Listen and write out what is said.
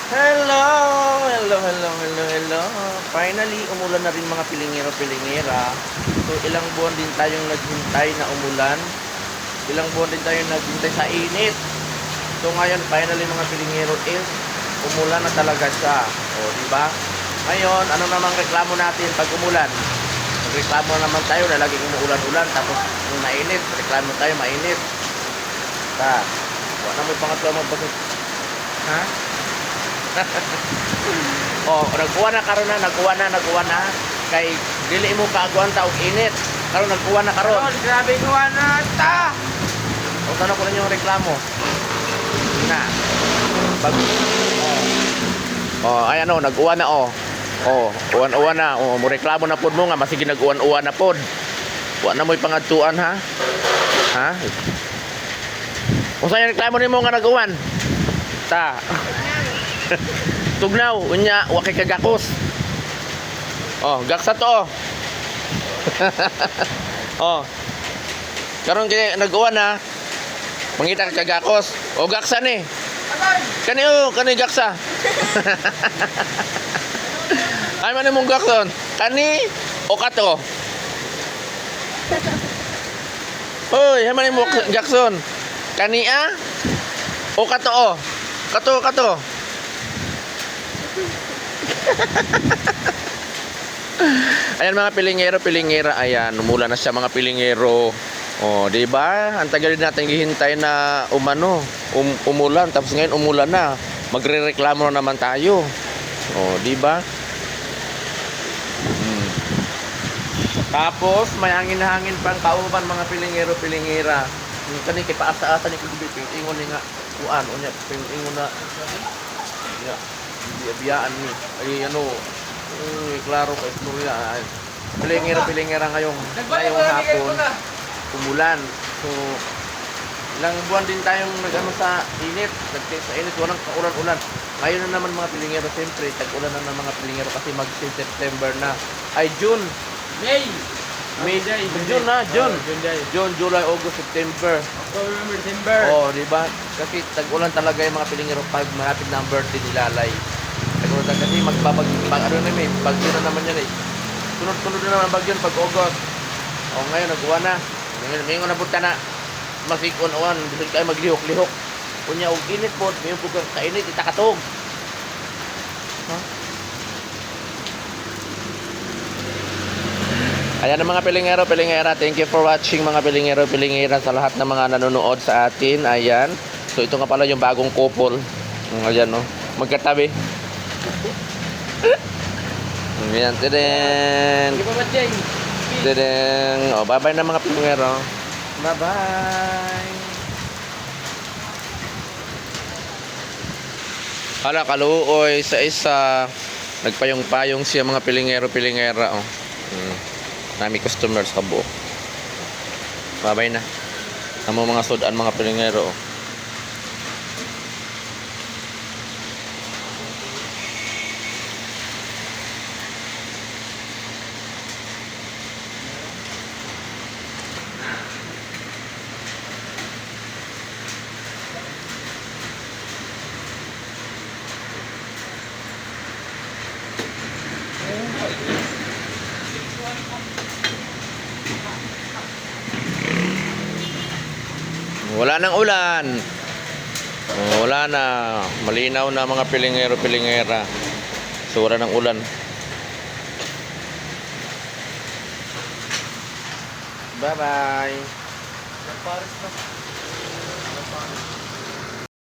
Hello! Hello, hello, hello, hello. Finally, umulan na rin mga pilingero-pilingera. So, ilang buwan din tayong naghintay na umulan. Ilang buwan din tayong naghintay sa init. So, ngayon, finally mga pilingero is umulan na talaga siya. O, di ba? Ngayon, ano namang reklamo natin pag umulan? Reklamo naman tayo na laging umuulan-ulan. Tapos, nung mainit, reklamo tayo mainit. Ta, wala mo yung pangatlo magbasit. Ha? Oh, nagkuha na karon na, nagkuha na kay dili mo kaaguan ta og init. Karon nagkuha na karon. Grabe kuha na ta. O tanong ko ninyo yung reklamo. Na. Pag ay ano, nag-uwan na uwan-uwan na. Mo reklamo na pud mo nga masige nag-uwan-uwan na pud. Wa na mo'y pangadtuan ha. Ha? Unsa yung reklamo nimo nga nag-uwan? Ta. Tugnaw, unya, wa kay kagakos. Gaksa to. Karon kay nag-uwan na. Mangita ka kagakos. Gaksa ni. Kani gaksa. Ay man imong gakson. Kani o kato. Hoy, hay man imong gakson. Kani o kato. Kato. Ayan mga pilingero-pilingera, ayan, umulan na siya mga pilingero. Di ba? Ang tagal din natin hihintay na umulan, tapos ngayon umulan na. Magrereklamo na naman tayo. Di ba? Tapos may hangin-hangin pang kauban mga pilingero-pilingera. Kani kay paasa-asa ni kubi ingon ni nga kuan unya ingon na ya biyaan ni ay ano klaro ka istorya pilingera ngayong hapon umulan. So ilang buwan din tayong nagano sa init, sa init walang kaulan-ulan. Ngayon na naman mga pilingero, siyempre tag-ulan na ng mga pilingero kasi mag-September na ay June, June, July, August, September, October, November, December. di ba? Kasi tag-ulan talaga yung mga pilingero pag malapit na ang birthday ni Lalay. Tag-ulan kasi bagyo na naman yan eh. Sunod-sunod na naman bagyo pag August. Ngayon nag-uwan na. Ngayon na punta na. Masikon-uwan, bisig kayo maglihok-lihok. Kunya og init po, ngayon po kainit itakatog. Ayan ang mga pilingero-pilingera. Thank you for watching mga pilingero-pilingera sa lahat ng mga nanonood sa atin. Ayan. So ito nga pala yung bagong couple. Ayan no. Magkatabi. Ayan. Tadeng. Tadeng. Bye-bye na mga pilingero. Bye-bye. Hala kaluoy sa isa. Nagpayong-payong siya mga pilingero-pilingera. Nami customers ka buo. Babay na. Amo mga sudan mga pilingero. Wala nang ulan. Wala na. Malinaw na mga pilingero-pilingera. So wala nang ulan. Bye-bye.